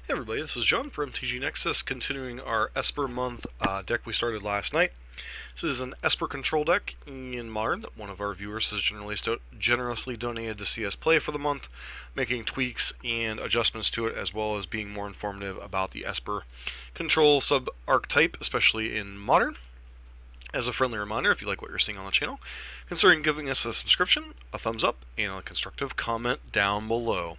Hey everybody, this is John from TG Nexus, continuing our Esper month deck we started last night. This is an Esper control deck in Modern that one of our viewers has generously donated to see us play for the month, making tweaks and adjustments to it, as well as being more informative about the Esper control sub-archetype, especially in Modern. As a friendly reminder, if you like what you're seeing on the channel, consider giving us a subscription, a thumbs up, and a constructive comment down below.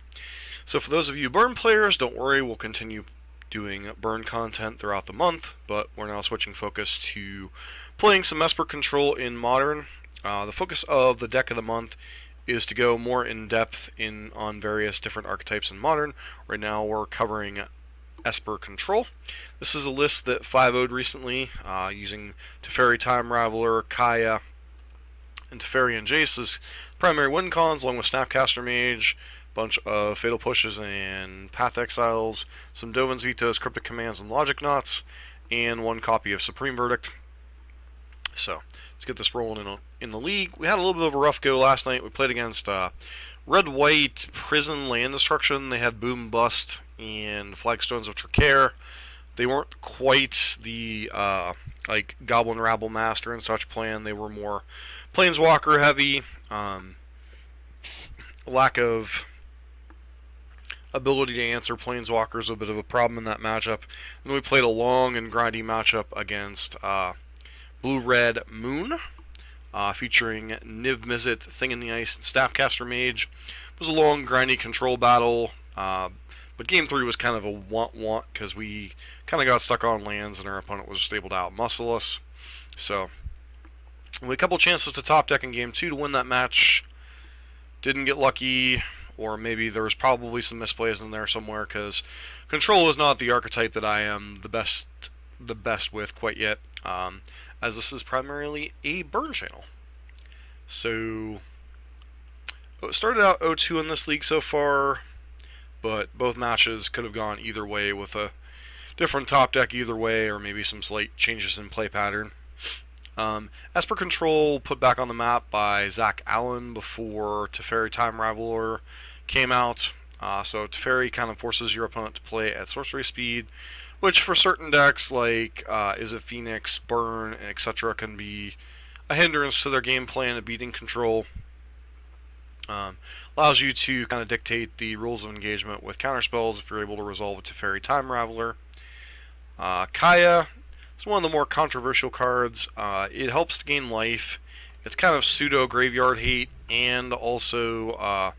So for those of you Burn players, don't worry, we'll continue doing Burn content throughout the month, but we're now switching focus to playing some Esper Control in Modern. The focus of the deck of the month is to go more in depth on various different archetypes in Modern. Right now we're covering Esper Control. This is a list that 5-0'd recently, using Teferi Time Raveler, Kaya, and Teferi and Jace as primary win cons, along with Snapcaster Mage, bunch of Fatal Pushes and Path Exiles, some Dovin's Vetoes, Cryptic Commands, and Logic Knots, and one copy of Supreme Verdict. So, let's get this rolling in the league. We had a little bit of a rough go last night. We played against Red-White Prison Land Destruction. They had Boom Bust and Flagstones of Tricaire. They weren't quite the like Goblin Rabble Master and such plan. They were more Planeswalker heavy. Lack of ability to answer Planeswalkers a bit of a problem in that matchup. And we played a long and grindy matchup against Blue-Red Moon, featuring Niv Mizzet, Thing in the Ice, and Snapcaster Mage. It was a long, grindy control battle, but Game 3 was kind of a want-want because we kind of got stuck on lands and our opponent was just able to out-muscle us. So, we had a couple chances to top deck in Game 2 to win that match. Didn't get lucky, or maybe there was probably some misplays in there somewhere, because Control is not the archetype that I am the best with quite yet, as this is primarily a burn channel. So, it started out 0-2 in this league so far, but both matches could have gone either way with a different top deck either way, or maybe some slight changes in play pattern. Esper Control put back on the map by Zach Allen before Teferi Time Raveler came out. So Teferi kind of forces your opponent to play at sorcery speed, which for certain decks like Is It Phoenix, Burn, etc. can be a hindrance to their game plan of beating Control. Allows you to kind of dictate the rules of engagement with counterspells if you're able to resolve a Teferi Time Raveler. Kaya, it's one of the more controversial cards. It helps to gain life. It's kind of pseudo graveyard hate, and also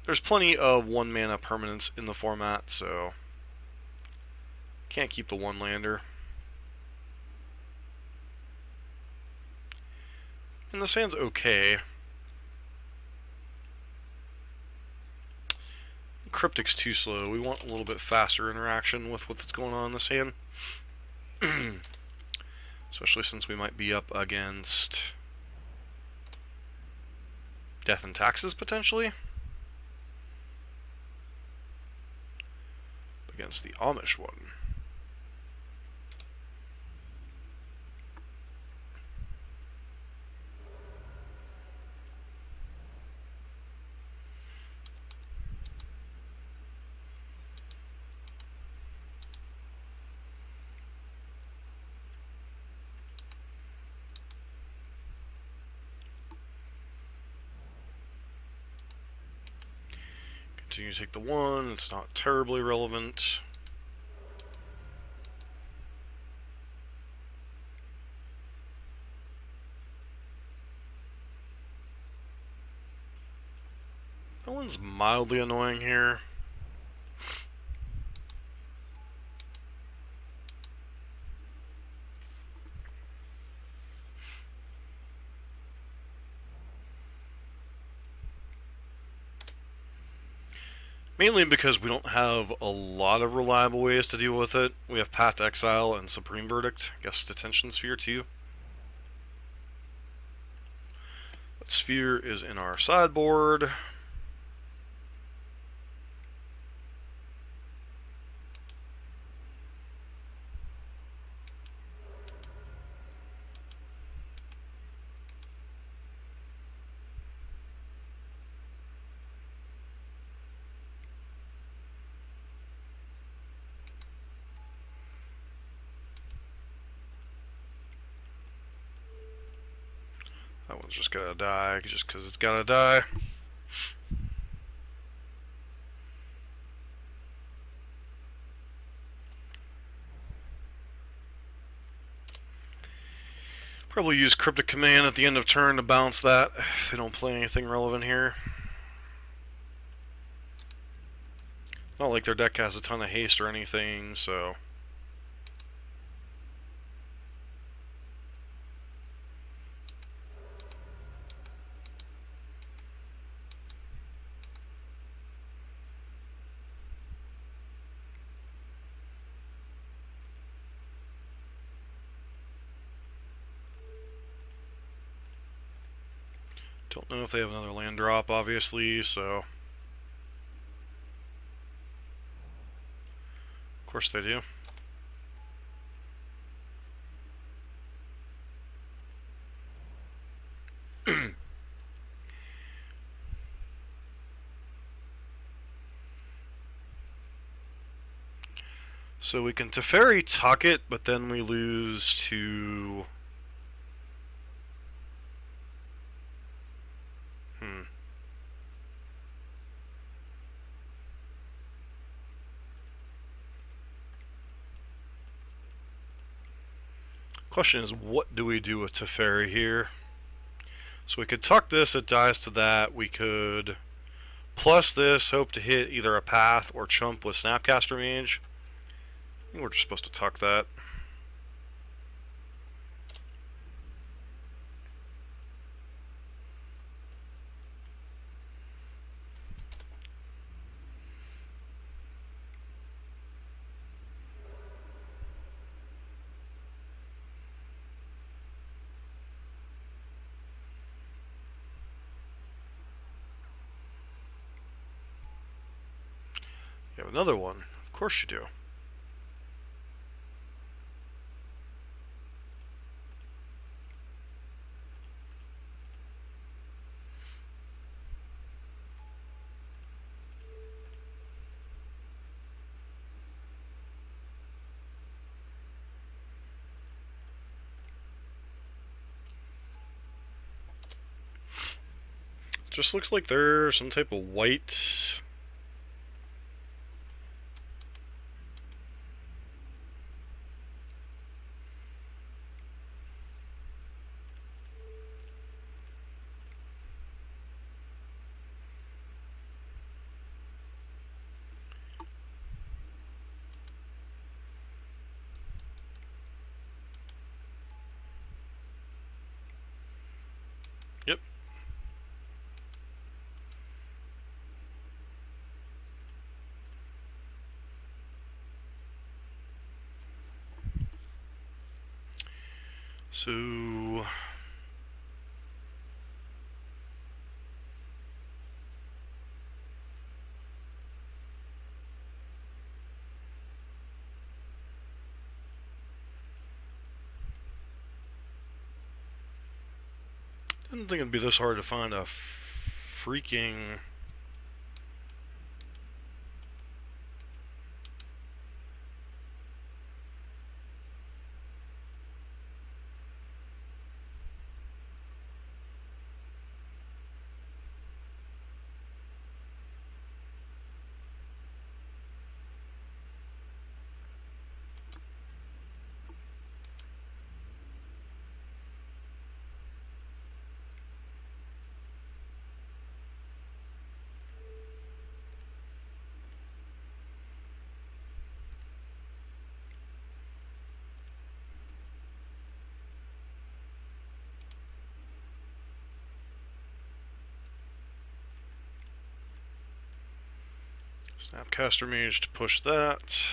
there's plenty of 1-mana permanents in the format, so can't keep the 1-lander. And the sand's okay. Cryptic's too slow. We want a little bit faster interaction with what's going on in this hand. Especially since we might be up against Death and Taxes, potentially. Against the Amish one. Continue to take the 1, it's not terribly relevant. That one's mildly annoying here. Mainly because we don't have a lot of reliable ways to deal with it. We have Path Exile and Supreme Verdict. I guess Detention Sphere too. But Sphere is in our sideboard. one's just gotta die, just because it's gotta die. Probably use Cryptic Command at the end of turn to bounce that if they don't play anything relevant here. Not like their deck has a ton of haste or anything, so... Don't know if they have another land drop, obviously, so... Of course they do. So we can Teferi tuck it, but then we lose to... Question is, what do we do with Teferi here? So we could tuck this, it dies to that. We could plus this, hope to hit either a path or chump with Snapcaster Mage. I think we're just supposed to tuck that. You have another one. Of course you do. It just looks like there's some type of white... Yep. So... I didn't think it'd be this hard to find a freaking... Snapcaster Mage to push that.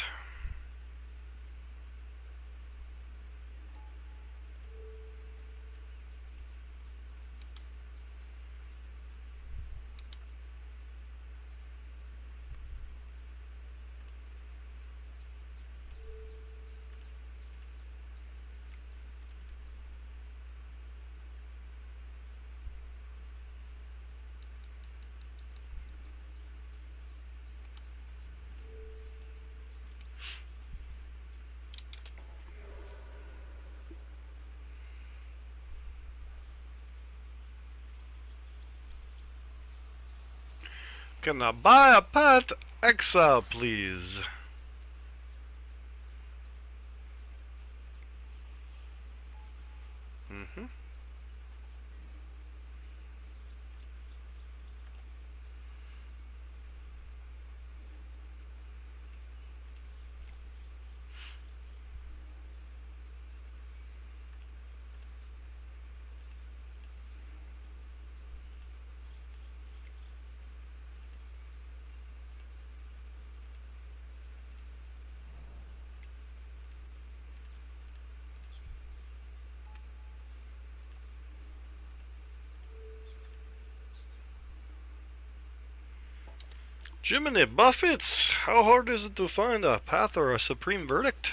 Can I buy a Path Exile, please? Mm-hmm. Jiminy Buffets! How hard is it to find a path or a supreme verdict?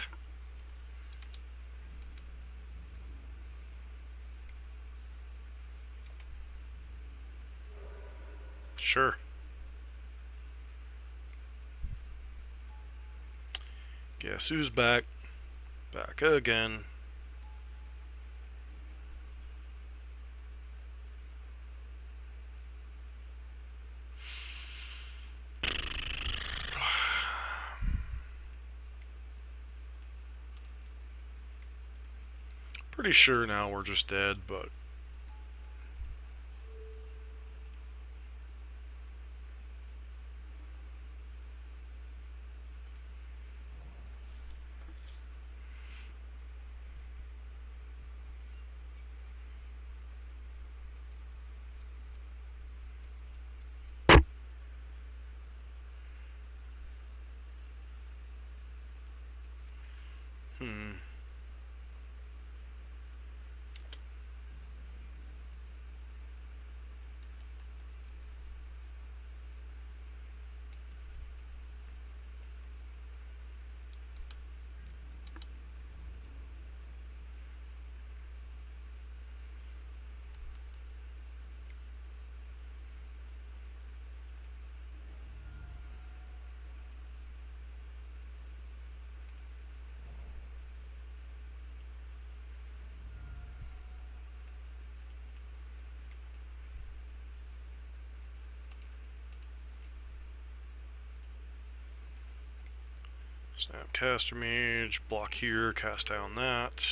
Sure. Guess who's back? Back again. Pretty sure now we're just dead, but... Snapcaster Mage, block here, cast down that.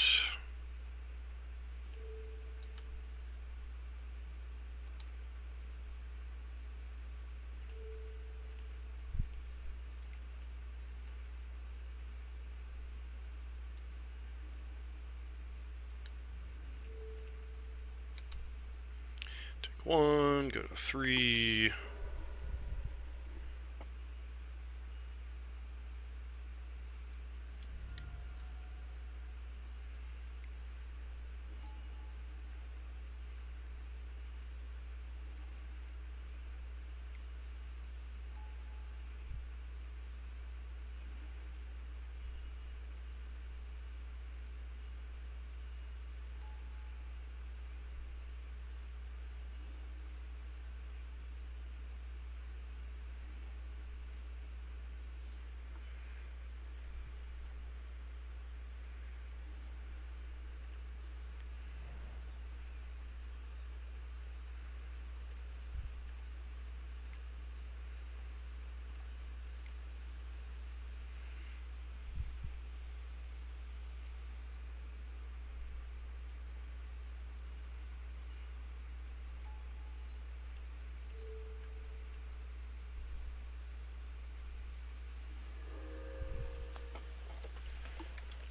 Take one, go to 3.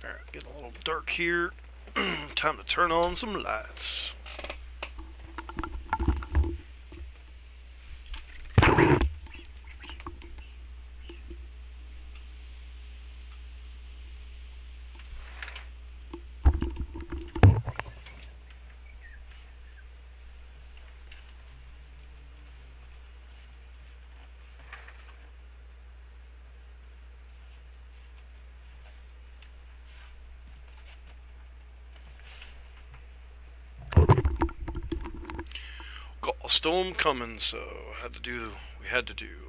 Alright, getting a little dark here. Time to turn on some lights. Got a storm coming, so we had to do.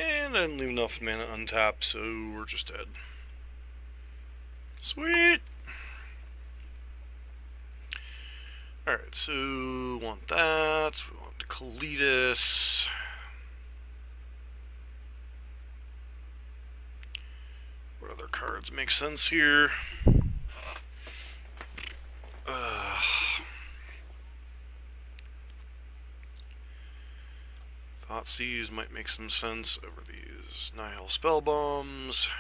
And I didn't leave enough mana untapped, so we're just dead. Sweet! Alright, so we want that. We want the Kalitas. What other cards make sense here? Thoughtseize might make some sense over these Nihil Spell Bombs.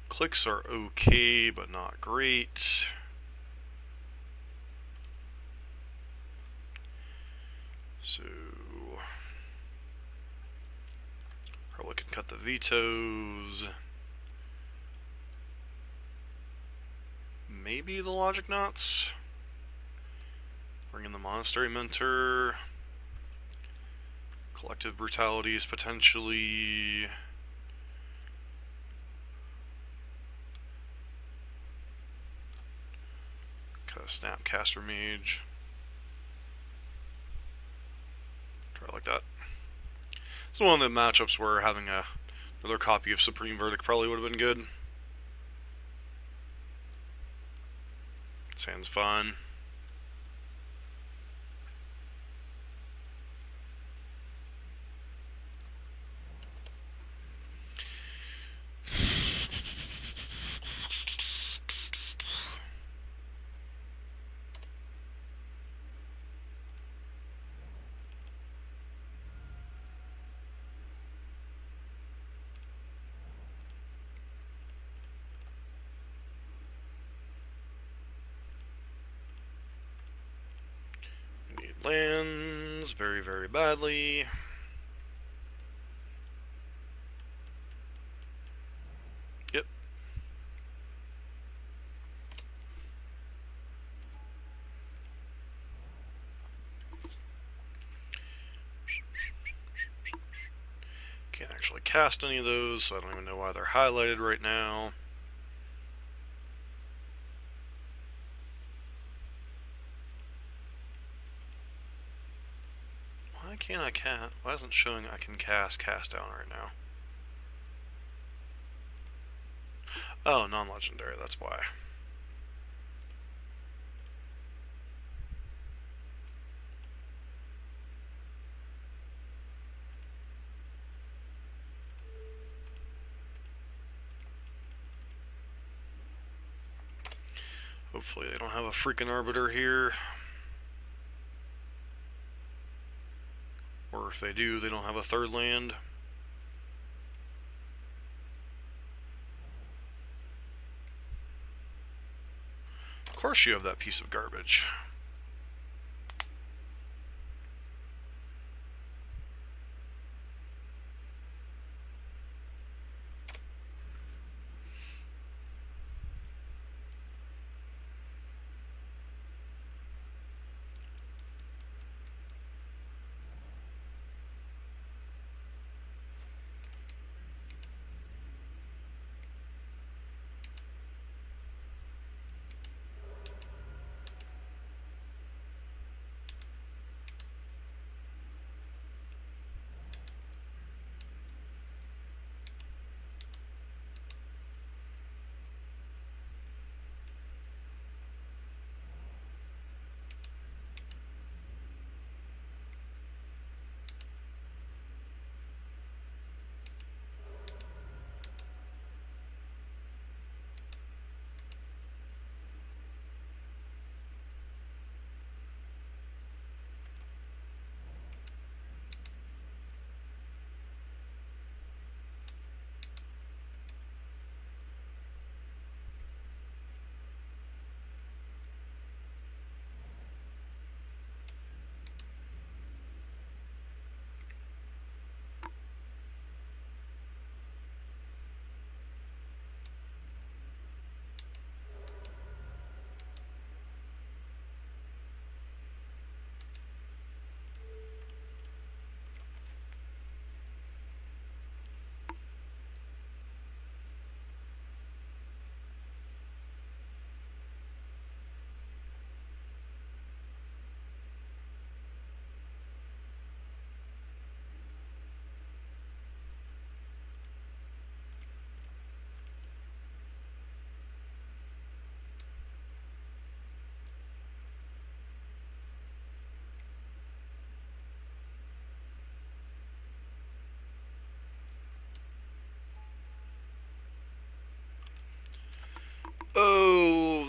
Clicks are okay, but not great. So probably can cut the vetoes. Maybe the Logic Knots. Bring in the Monastery Mentor. Collective Brutalities potentially. Cut a Snapcaster Mage. Try it like that. It's one of the matchups where having another copy of Supreme Verdict probably would have been good. Sounds fun. Lands very, very badly. Yep. Can't actually cast any of those, so I don't even know why they're highlighted right now. Why can't I cast? Why isn't it showing I can cast down right now? Oh, non-legendary, that's why. Hopefully they don't have a freaking Arbiter here. Or if they do, they don't have a third land. Of course you have that piece of garbage.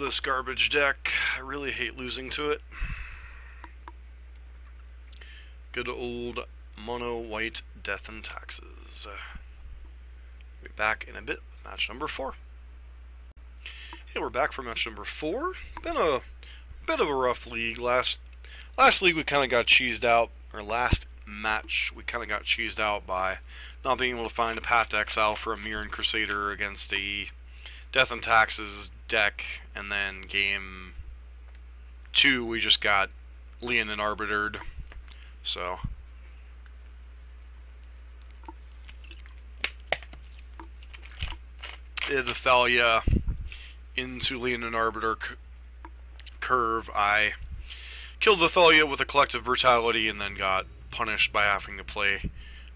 this garbage deck. I really hate losing to it. Good old mono white death and taxes. We'll be back in a bit with match number 4. Hey, we're back for match number 4. Been a bit of a rough league. Last league we kind of got cheesed out, or last match we kind of got cheesed out by not being able to find a Path to Exile for a Mirren Crusader against a Death and Taxes deck, and then game 2 we just got Leonin Arbitered. So the Thalia into Leonin Arbiter curve. I killed the Thalia with a Collective Brutality and then got punished by having to play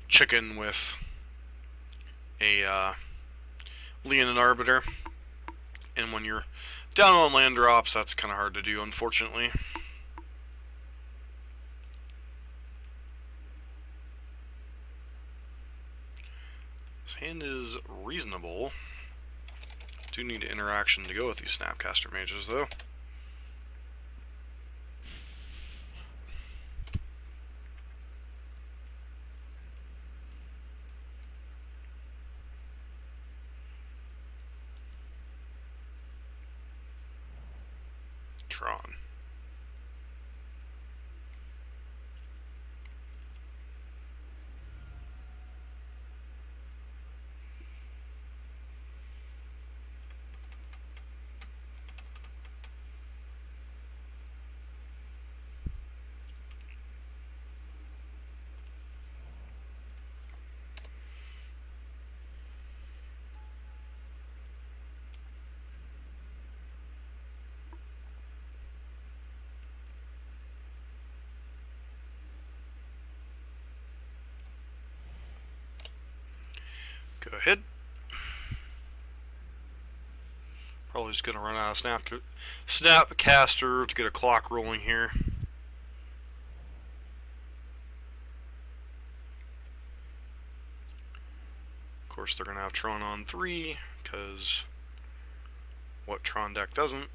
chicken with a Leonin Arbiter. And when you're down on land drops, that's kind of hard to do, unfortunately. This hand is reasonable. Do need interaction to go with these Snapcaster Mages, though. Tron. Go ahead. Probably just gonna run out of Snapcaster to get a clock rolling here. Of course, they're gonna have Tron on 3, because what Tron deck doesn't?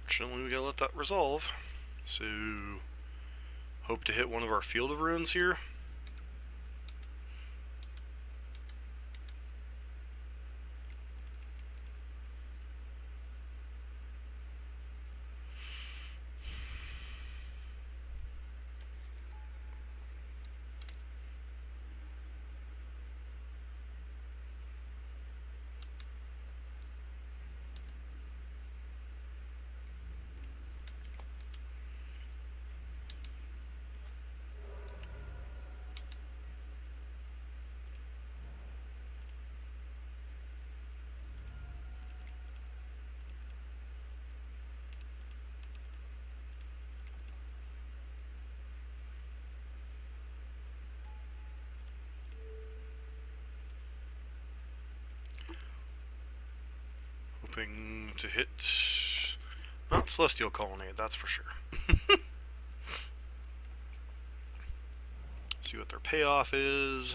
Fortunately, we gotta let that resolve. So, hope to hit one of our Field of Ruins here. Hoping to hit not Celestial Colonnade, that's for sure. See what their payoff is.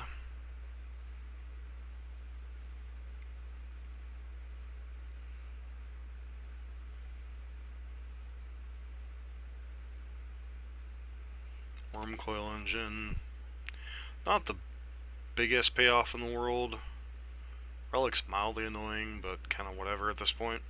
Worm Coil Engine. Not the biggest payoff in the world. Relic's mildly annoying, but kind of whatever at this point.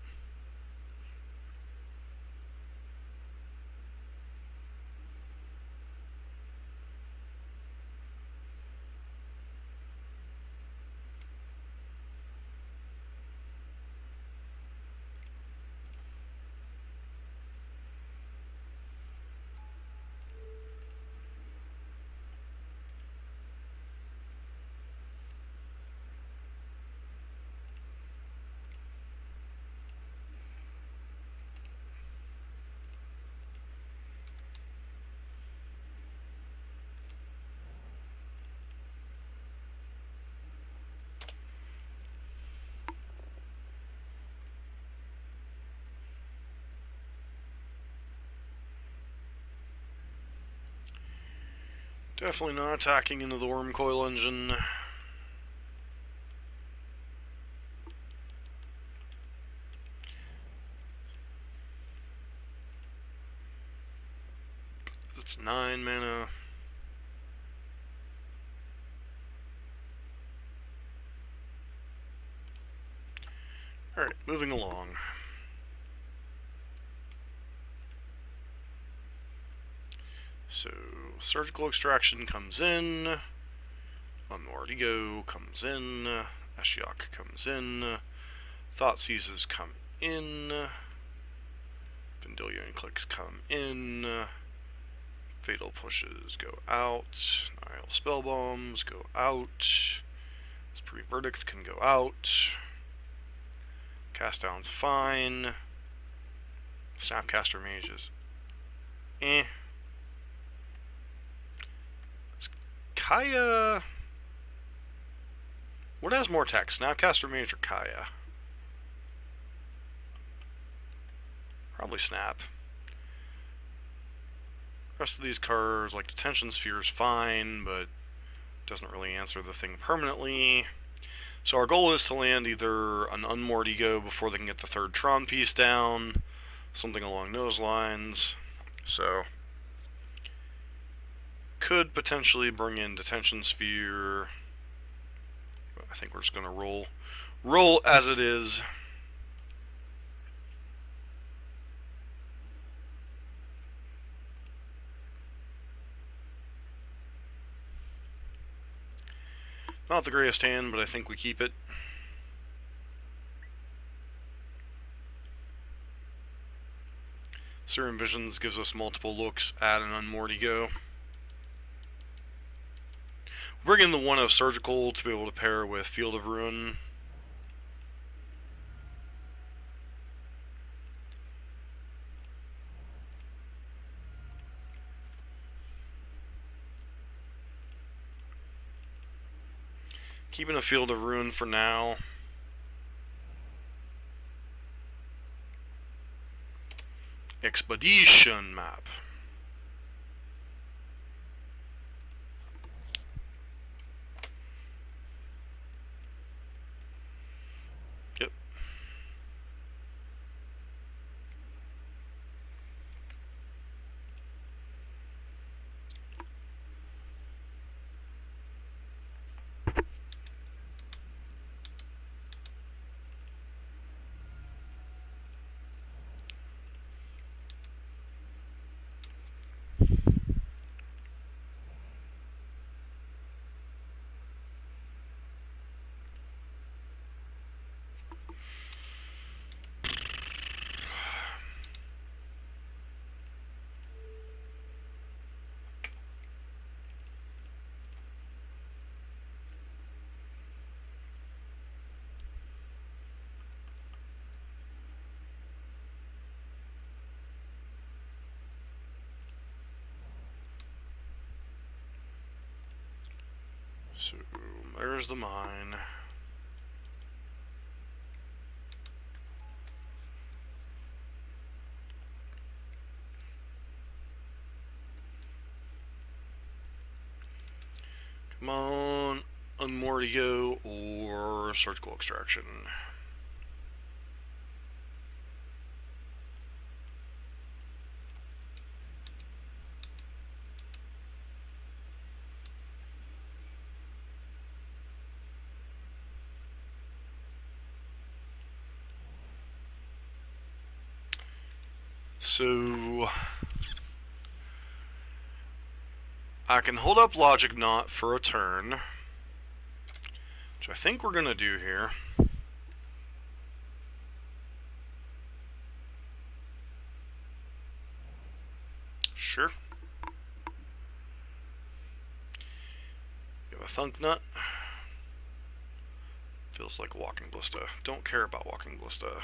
Definitely not attacking into the worm coil engine. It's 9 mana. Alright, moving along. So, Surgical Extraction comes in. Unwardigo comes in. Ashiok comes in. Thoughtseizes come in. Vendilion Clicks come in. Fatal Pushes go out. Nihil Spellbombs go out. Spree Verdict can go out. Cast Down's fine. Snapcaster Mages. Kaya... What has more attack? Snapcaster Mage or Kaya? Probably Snap. Rest of these cards, like Detention Sphere, is fine, but doesn't really answer the thing permanently. So our goal is to land either an Unmoored Ego before they can get the third Tron piece down, something along those lines. So could potentially bring in Detention Sphere. I think we're just going to roll as it is. Not the greatest hand, but I think we keep it. Serum Visions gives us multiple looks at an Unmoored Ego. Bring in the one of Surgical to be able to pair with Field of Ruin. Keeping a Field of Ruin for now. Expedition map. Yep. So, there's the mine. Come on, Unmoored Ego or Surgical Extraction. So I can hold up Logic Knot for a turn, which I think we're gonna do here. Sure. You have a Thunk Nut. Feels like a Walking Ballista. Don't care about Walking Ballista.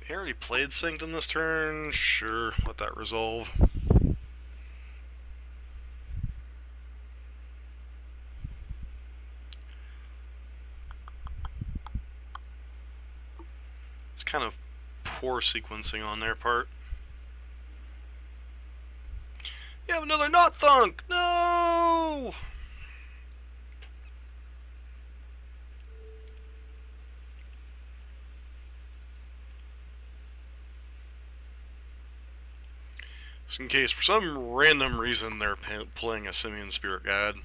He already played Sanctum this turn. Sure, let that resolve. It's kind of poor sequencing on their part. You have another Not Thunk! No! Just in case, for some random reason, they're playing a Simian Spirit Guide.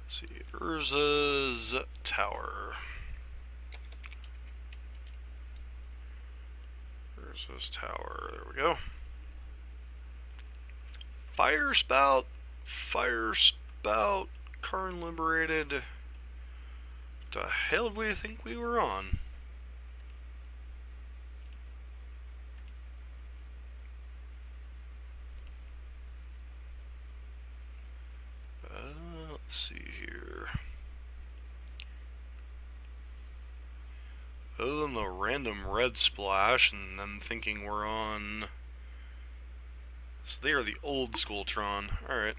Let's see, Urza's Tower. Urza's Tower, there we go. Fire Spout, Karn liberated. What the hell did we think we were on? Let's see here. Other than the random red splash and them thinking we're on... So they are the old school Tron. Alright.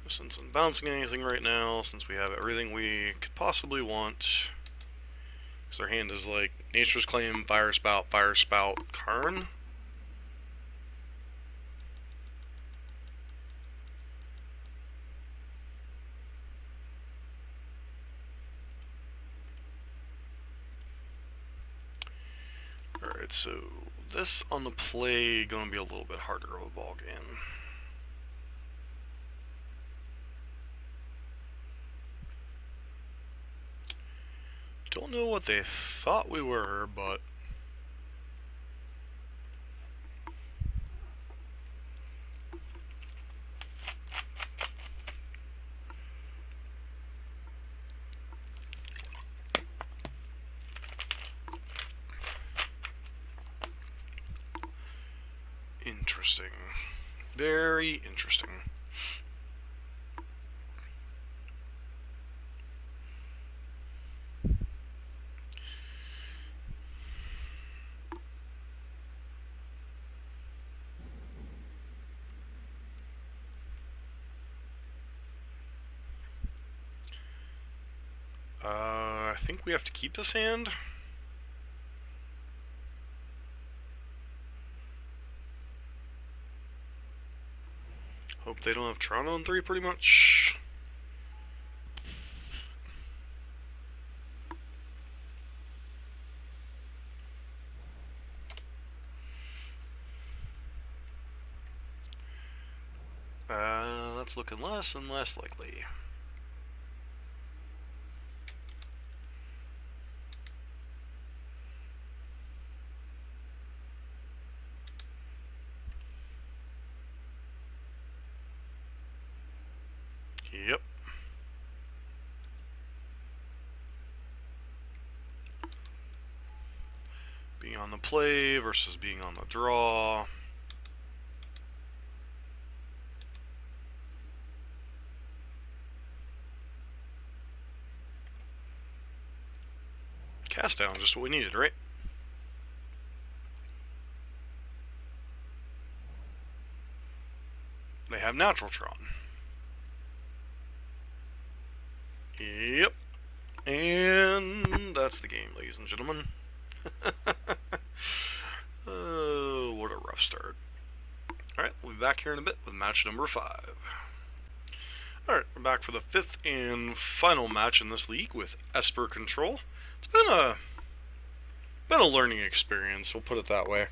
Since I'm bouncing anything right now, since we have everything we could possibly want. Because our hand is like Nature's Claim, Fire Spout, Karn. Alright, so this on the play gonna be a little bit harder of a ball game. Don't know what they thought we were, but... Interesting. Very interesting. I think we have to keep this hand. Hope they don't have Tron on 3 pretty much. That's looking less and less likely. Yep. Being on the play versus being on the draw. Cast down, just what we needed, right? They have Natural Tron. Yep. And that's the game, ladies and gentlemen. Oh, what a rough start. Alright, we'll be back here in a bit with match number 5. Alright, we're back for the 5th and final match in this league with Esper Control. It's been a learning experience, we'll put it that way.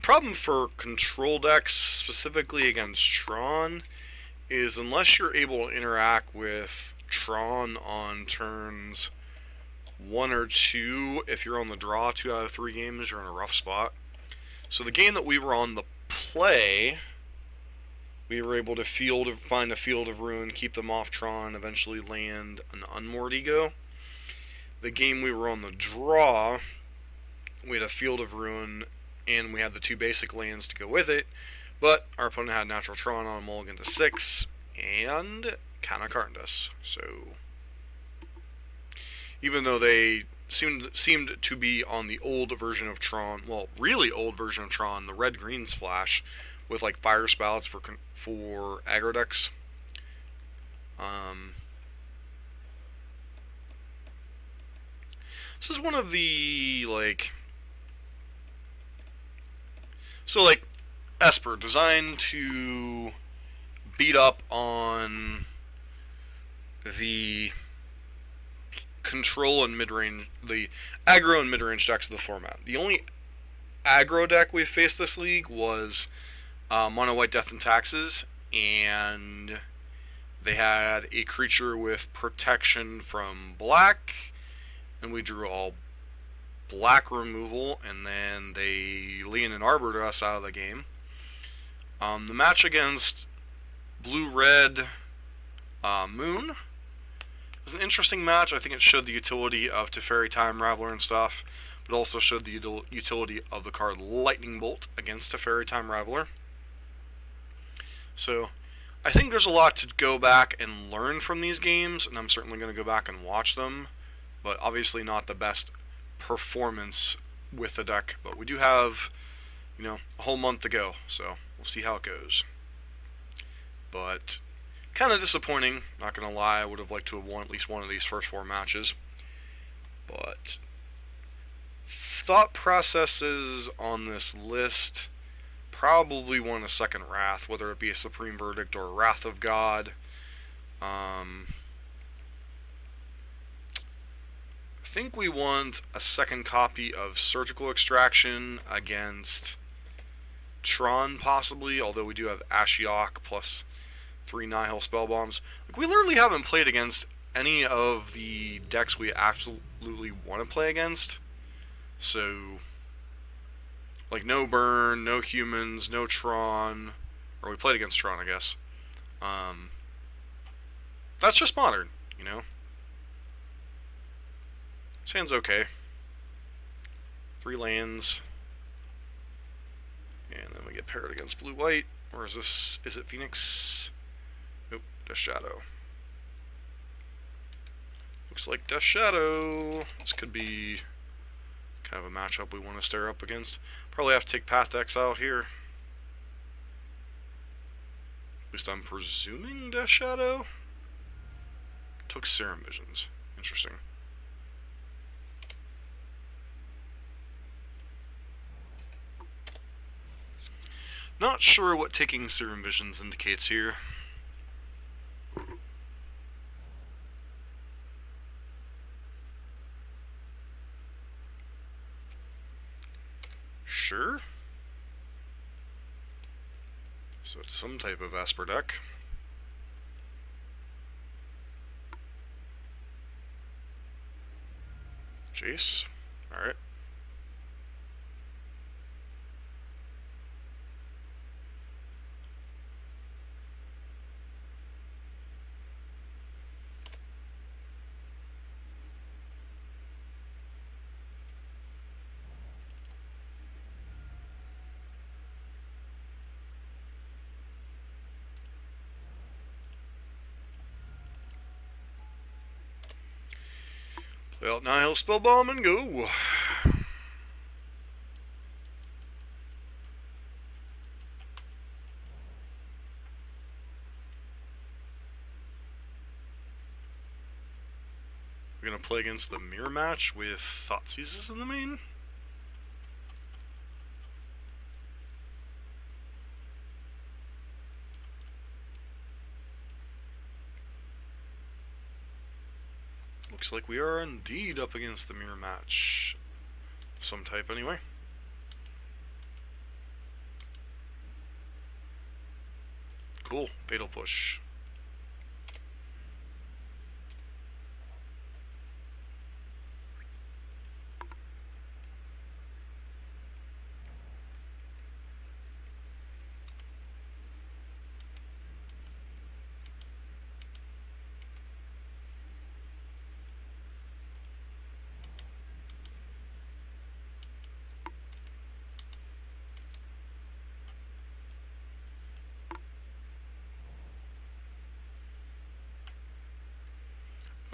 problem for control decks, specifically against Tron, is unless you're able to interact with Tron on turns 1 or 2, if you're on the draw 2 out of 3 games, you're in a rough spot. So the game that we were on the play, we were able to find a Field of Ruin, keep them off Tron, eventually land an Unmoored Ego. The game we were on the draw, we had a Field of Ruin, and we had the 2 basic lands to go with it, but our opponent had Natural Tron on mulligan to 6, and kinda cartoned us. So, even though they seemed to be on the old version of Tron, well, really old version of Tron, the red-green splash, with like fire spouts for aggro decks. This is one of the Esper, designed to beat up on the control and mid-range, the aggro and mid-range decks of the format. The only aggro deck we faced this league was Mono White Death and Taxes, and they had a creature with protection from black, and we drew all black removal, and then they Lean and Arbored us out of the game. The match against Blue-Red Moon was an interesting match. I think it showed the utility of Teferi Time Raveler and stuff, but also showed the utility of the card Lightning Bolt against Teferi Time Raveler. So, I think there's a lot to go back and learn from these games, and I'm certainly going to go back and watch them, but obviously not the best performance with the deck. But we do have, a whole month to go, so we'll see how it goes. But kind of disappointing, not going to lie. I would have liked to have won at least one of these first 4 matches. But thought processes on this list: probably won a second Wrath, whether it be a Supreme Verdict or a Wrath of God. I think we want a second copy of Surgical Extraction against Tron, possibly, although we do have Ashiok plus 3 Nihil Spellbombs. We literally haven't played against any of the decks we absolutely want to play against. So, no Burn, no Humans, no Tron, or we played against Tron, I guess. That's just Modern, Sounds okay. 3 lands. And then we get paired against Blue-White. Or is it Phoenix? Nope, Death Shadow. Looks like Death Shadow. This could be kind of a matchup we want to stare up against. Probably have to take Path to Exile here. At least I'm presuming Death Shadow. Took Serum Visions. Interesting. Not sure what taking Serum Visions indicates here. Sure. So it's some type of Esper deck. Jace. Alright. Play out Nihil Spellbomb and go. We're going to play against the Mirror Match with Thoughtseizes in the main. Looks like we are indeed up against the Mirror Match. Of some type, anyway. cool. Fatal Push.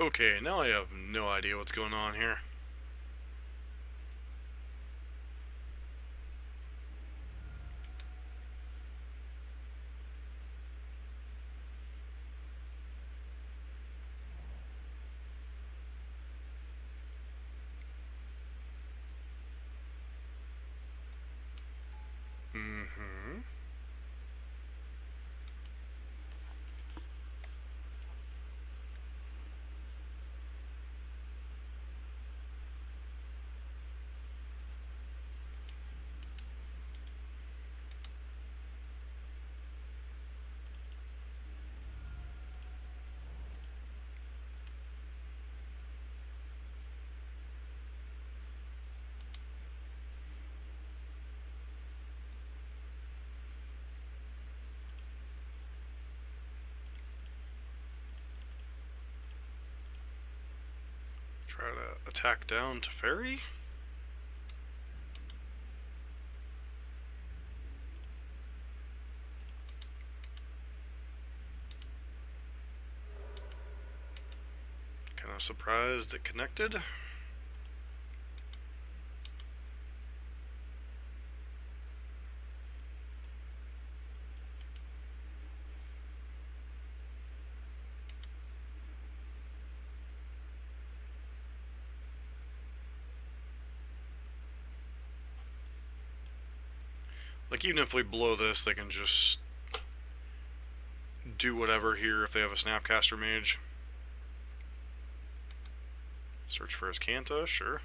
Okay, now I have no idea what's going on here. Mm-hmm. Try to attack down to Fairy. Kind of surprised it connected. Like, even if we blow this, they can just do whatever here if they have a Snapcaster Mage. Search for his Kanta, sure.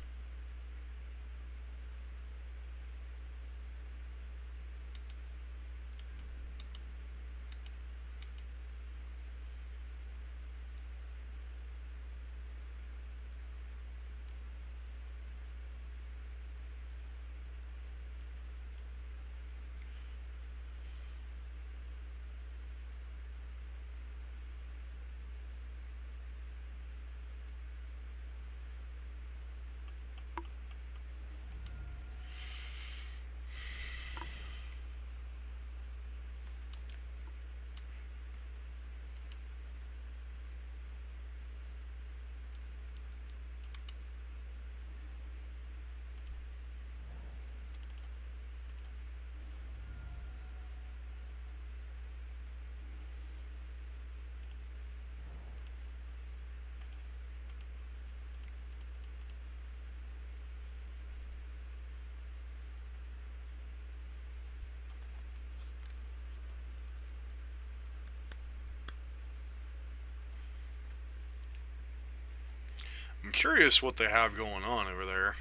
I'm curious what they have going on over there.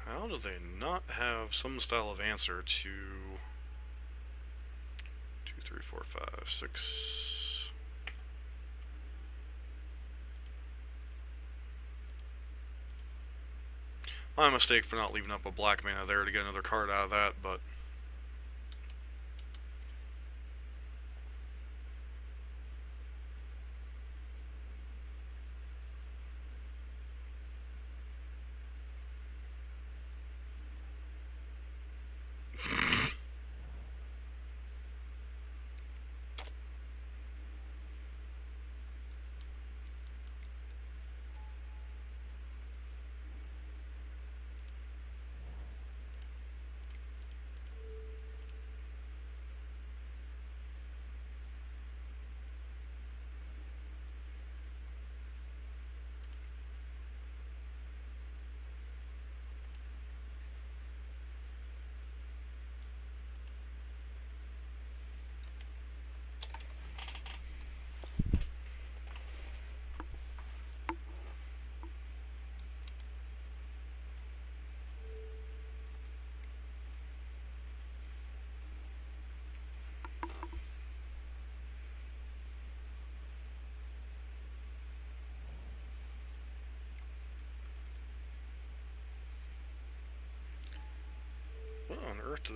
How do they not have some style of answer to 2, 3, 4, 5, 6? My mistake for not leaving up a black mana there to get another card out of that, but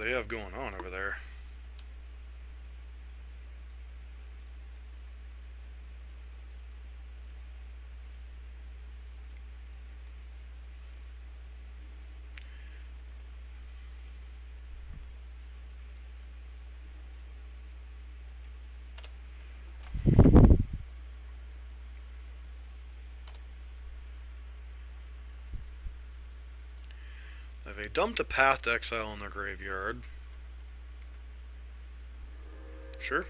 they have going on over there? They dumped a Path to Exile in their graveyard. Sure.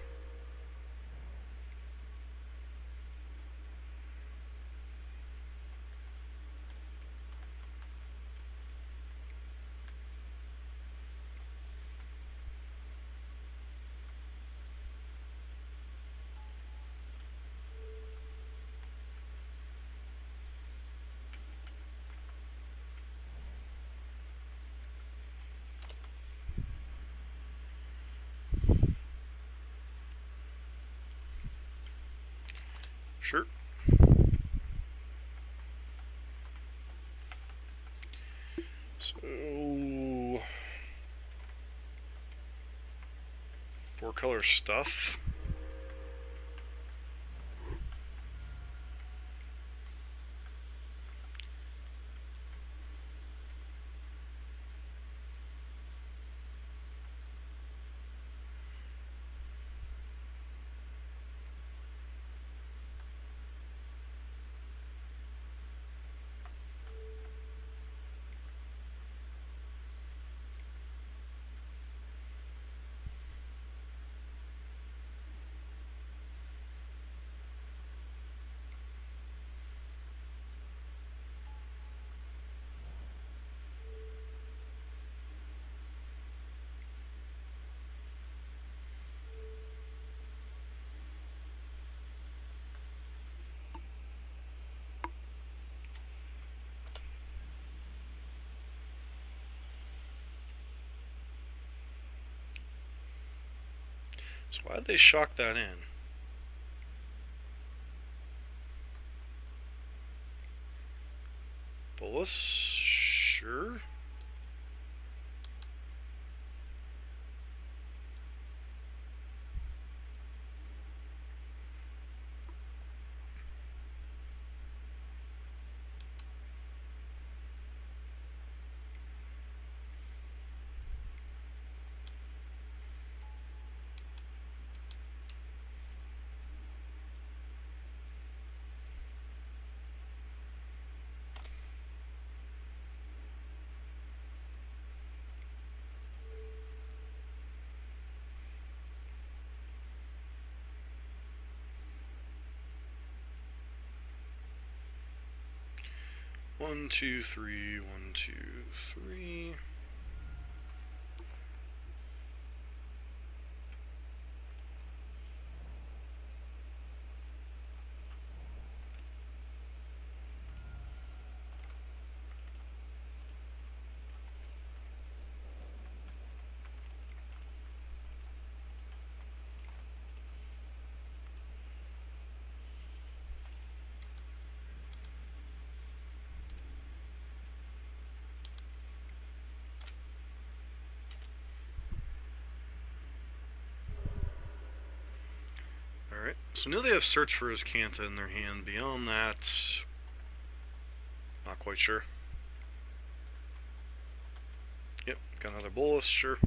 Sure. So, 4-color stuff. So why did they shock that in? Bolus? Sure. One, two, three, 1, 2, 3. Alright, so now they have Search for his Canta in their hand. Beyond that, not quite sure. Yep, got another Bolus, sure.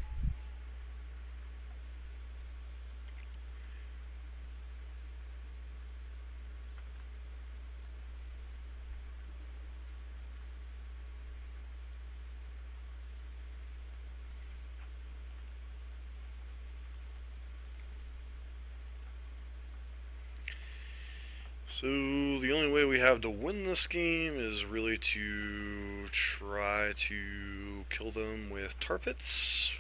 So the only way we have to win this game is really to try to kill them with tar pits.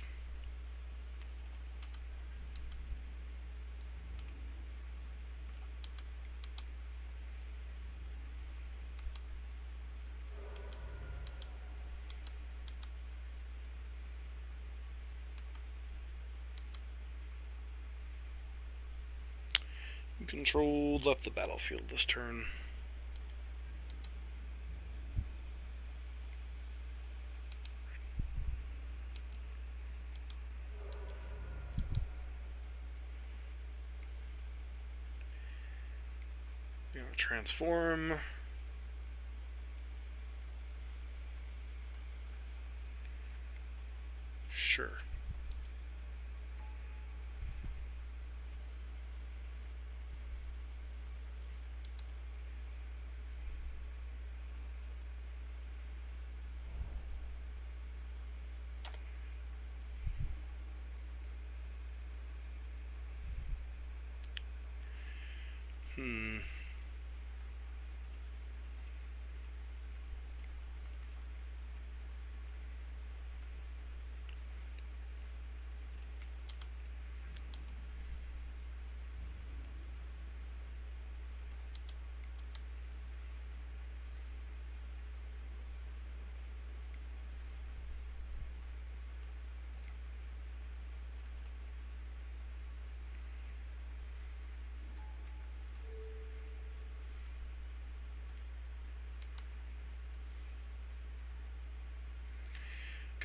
Controlled left the battlefield this turn. Transform. Sure.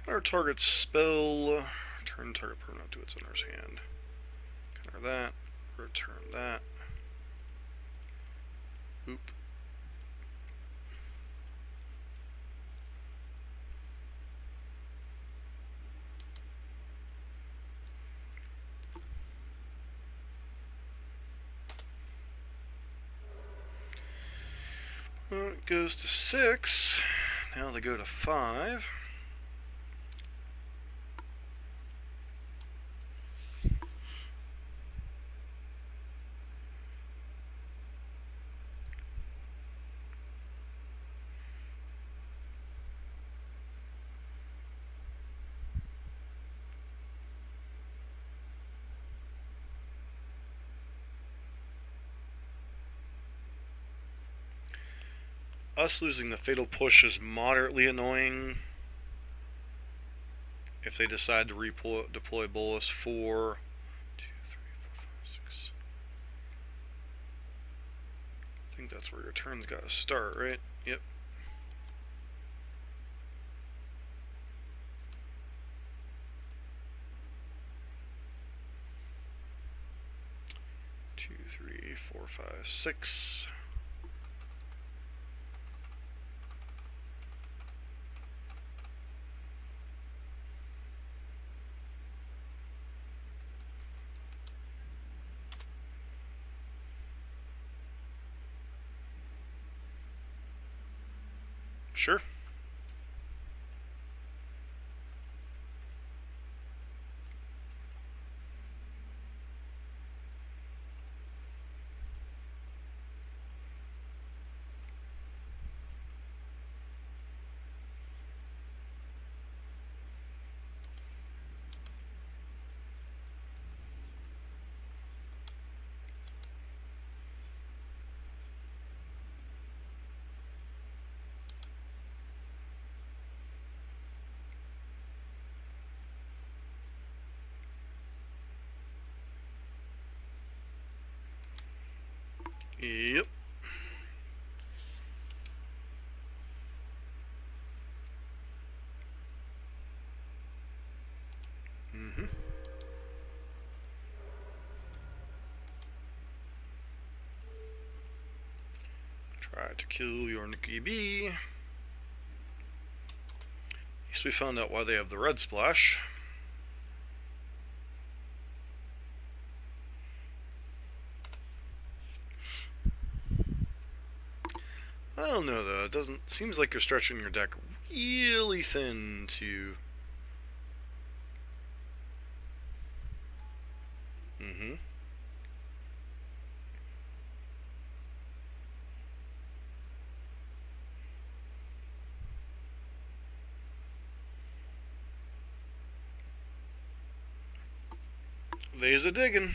Counter target spell. Turn target permanent to its owner's hand. Counter that. Return that. Oop. Well, it goes to 6. Now they go to 5. Us losing the Fatal Push is moderately annoying. If they decide to deploy Bolus 4, 2, 3, 4, 5, 6. I think that's where your turn's got to start, right? Yep. Two, 3, 4, 5, 6. Sure. Yep. Try to kill your Nikki B. At least we found out why they have the red splash. I don't know though, it doesn't seems like you're stretching your deck really thin to They's a diggin'.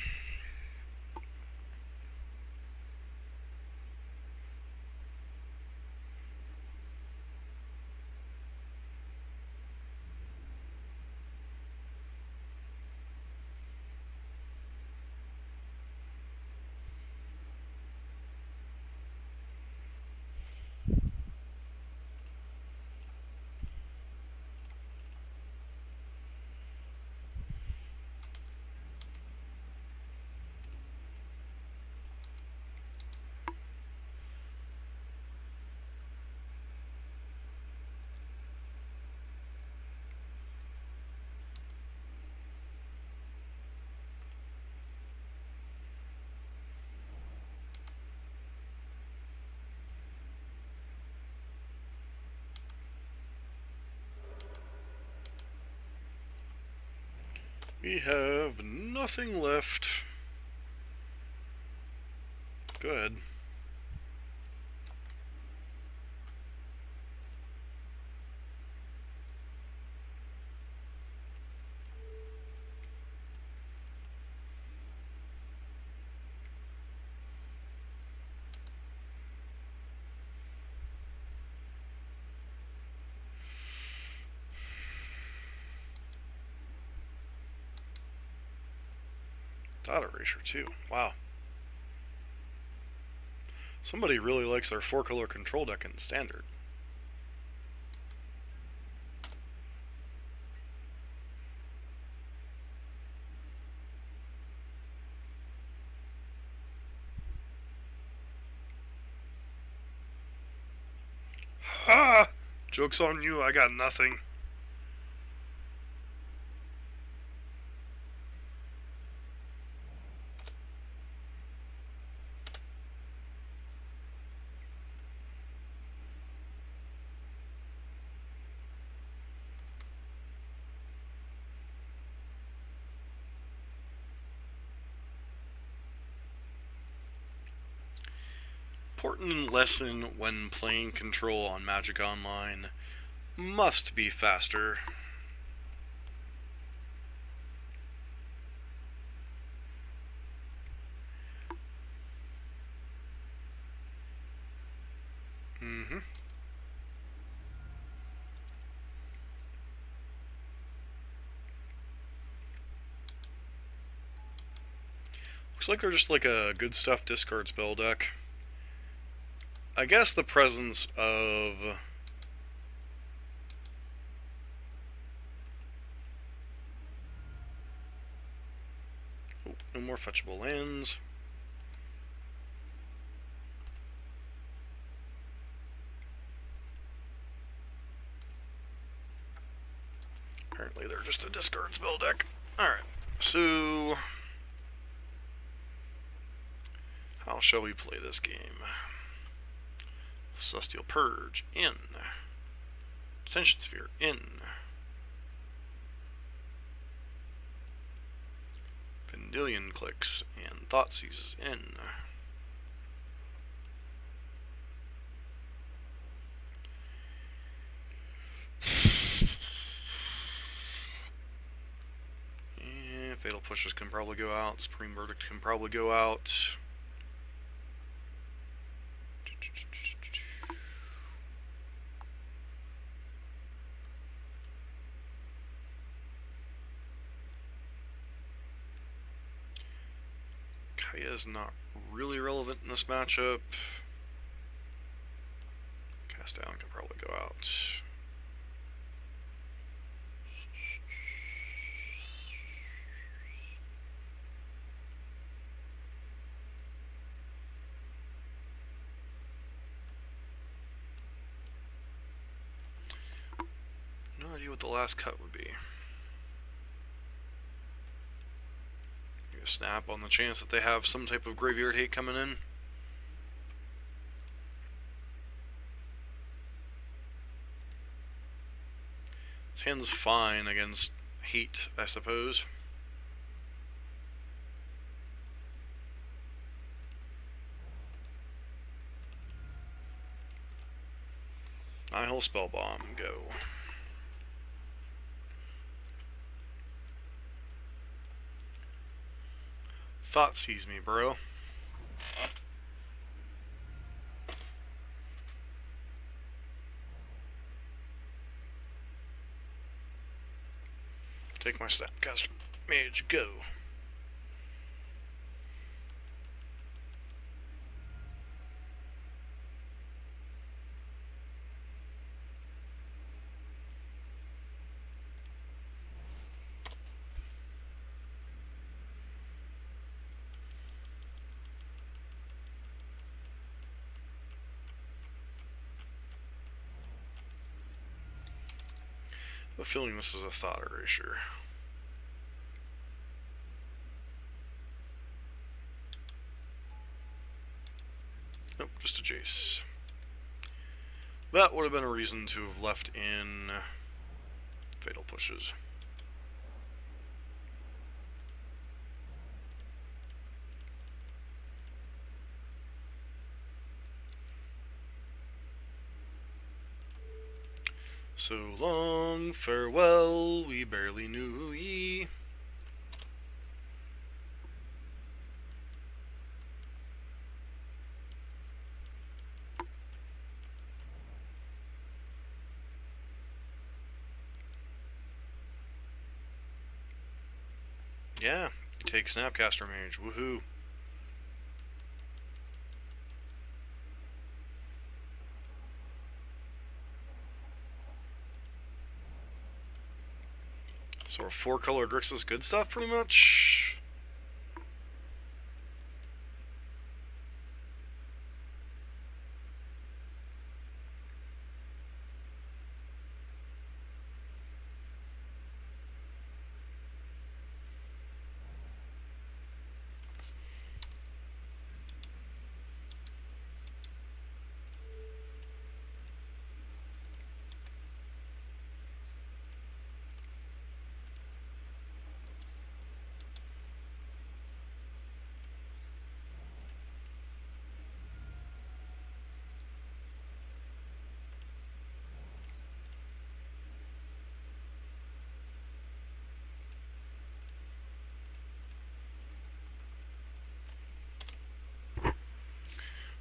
We have nothing left. Go ahead. Dot erasure too. Wow. Somebody really likes their 4-color control deck in standard. Ha! Joke's on you, I got nothing. Important lesson when playing Control on Magic Online: must be faster. Looks like they're just like a good stuff discard spell deck. I guess the presence of no more fetchable lands. Apparently they're just a discard spell deck. Alright, so how shall we play this game? Celestial Purge, in. Detention Sphere, in. Vendilion Clicks and Thoughtseize, in. And Fatal Pushes can probably go out. Supreme Verdict can probably go out. Is not really relevant in this matchup. Cast Down can probably go out. No idea what the last cut would be. Snap on the chance that they have some type of graveyard hate coming in. This hand's fine against hate, I suppose. Nihil Spellbomb, go. Thoughtseize me, bro. Take my Snapcaster Mage, go. I have a feeling this is a Thought Erasure. Nope, just a Jace. That would have been a reason to have left in Fatal Pushes. So long, farewell, we barely knew ye. Yeah, you take Snapcaster Mage, woohoo. So our 4-color Grixis good stuff, pretty much.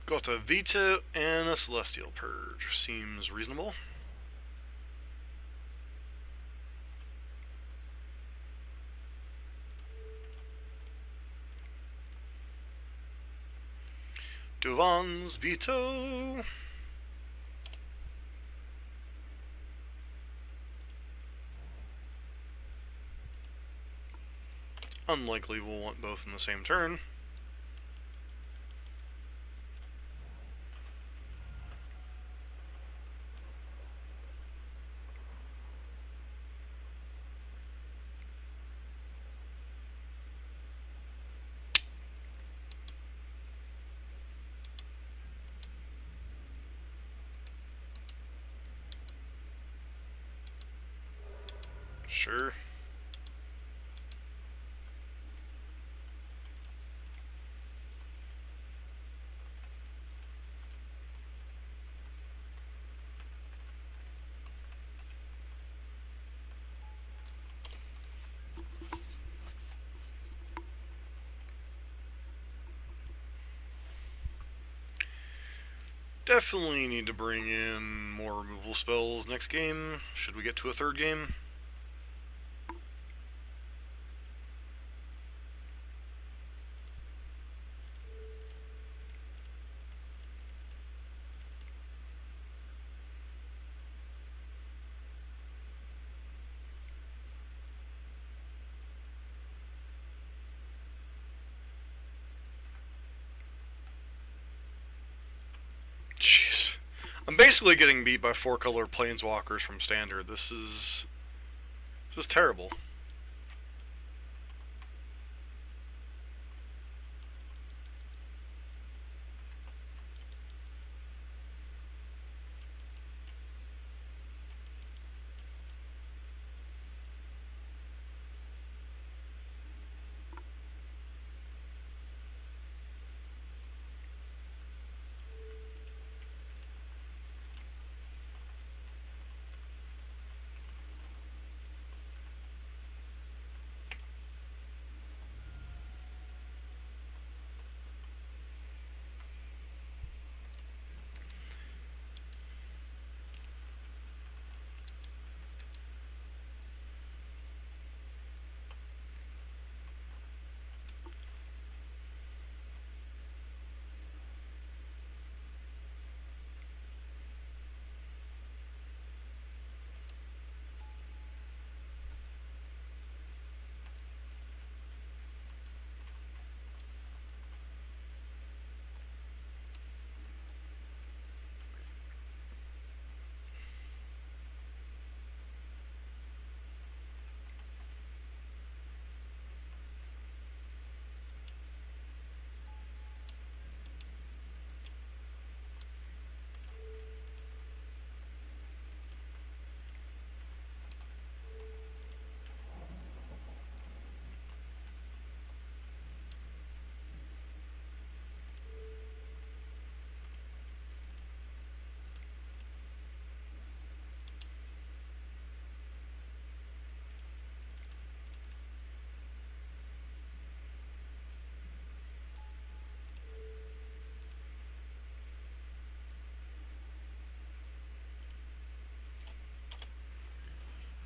Got a Veto and a Celestial Purge. Seems reasonable. Dovan's Veto. Unlikely we'll want both in the same turn. Sure. Definitely need to bring in more removal spells next game, should we get to a third game. Jeez. I'm basically getting beat by 4-color planeswalkers from Standard. This is terrible.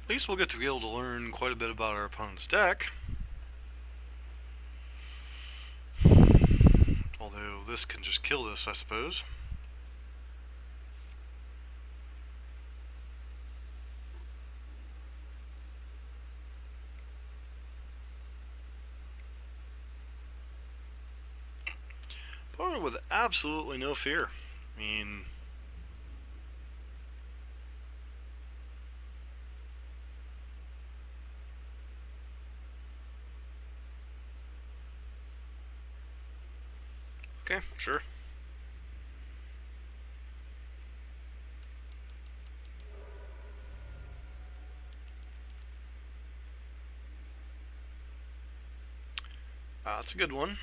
At least we'll get to be able to learn quite a bit about our opponent's deck. Although this can just kill this, I suppose. Opponent with absolutely no fear. I mean, okay, sure. That's a good one.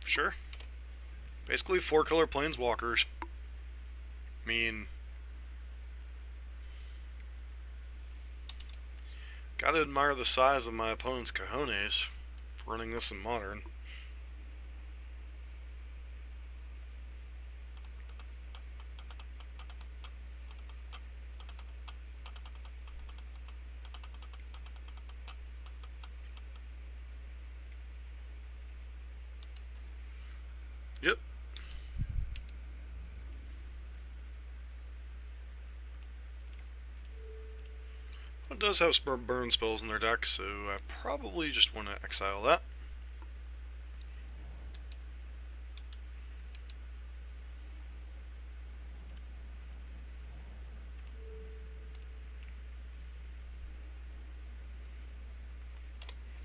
Sure. Basically 4-color planeswalkers. I mean, gotta admire the size of my opponent's cojones for running this in Modern. Yep. It does have some burn spells in their deck, so I probably just want to exile that.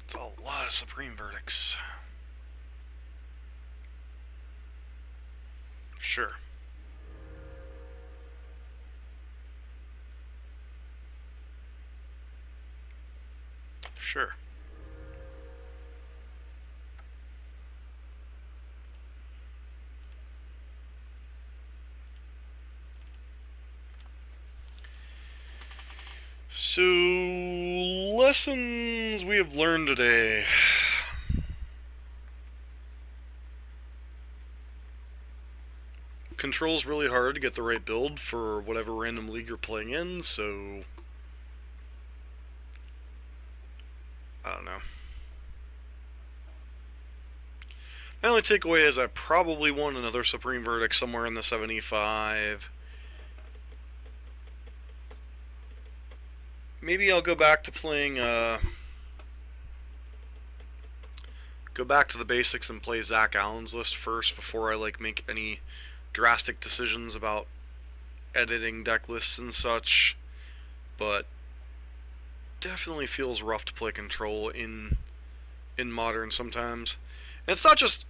It's a lot of Supreme Verdicts. Sure. Sure. So, lessons we have learned today. Control's really hard to get the right build for whatever random league you're playing in, so I don't know. My only takeaway is I probably want another Supreme Verdict somewhere in the 75. Maybe I'll go back to playing, go back to the basics and play Zach Allen's list first before I, like, make any drastic decisions about editing deck lists and such. But definitely feels rough to play Control in Modern sometimes. And it's not just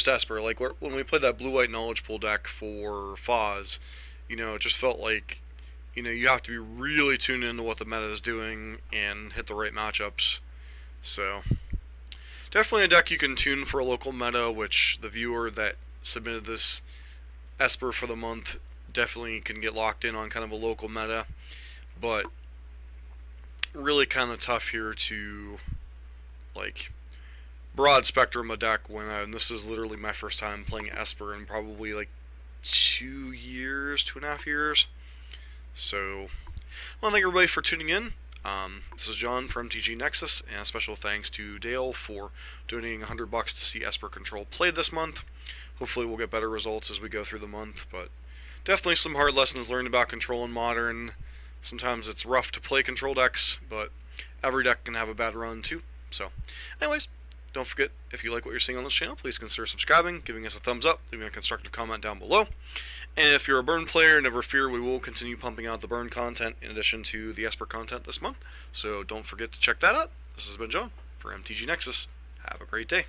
Esper. Like when we played that blue-white knowledge pool deck for Foz, you know, it just felt like, you know, you have to be really tuned into what the meta is doing and hit the right matchups. So definitely a deck you can tune for a local meta, which the viewer that submitted this Esper for the month definitely can get locked in on kind of a local meta, but really kind of tough here to, like, broad spectrum of deck and this is literally my first time playing Esper in probably like 2.5 years. So, I want to thank everybody for tuning in. This is John from MTG Nexus, and a special thanks to Dale for donating $100 to see Esper Control played this month. Hopefully we'll get better results as we go through the month, but definitely some hard lessons learned about Control in Modern. Sometimes it's rough to play Control decks, but every deck can have a bad run too. So, anyways, don't forget, if you like what you're seeing on this channel, please consider subscribing, giving us a thumbs up, leaving a constructive comment down below. And if you're a Burn player, never fear, we will continue pumping out the Burn content in addition to the Esper content this month. So don't forget to check that out. This has been John for MTG Nexus. Have a great day.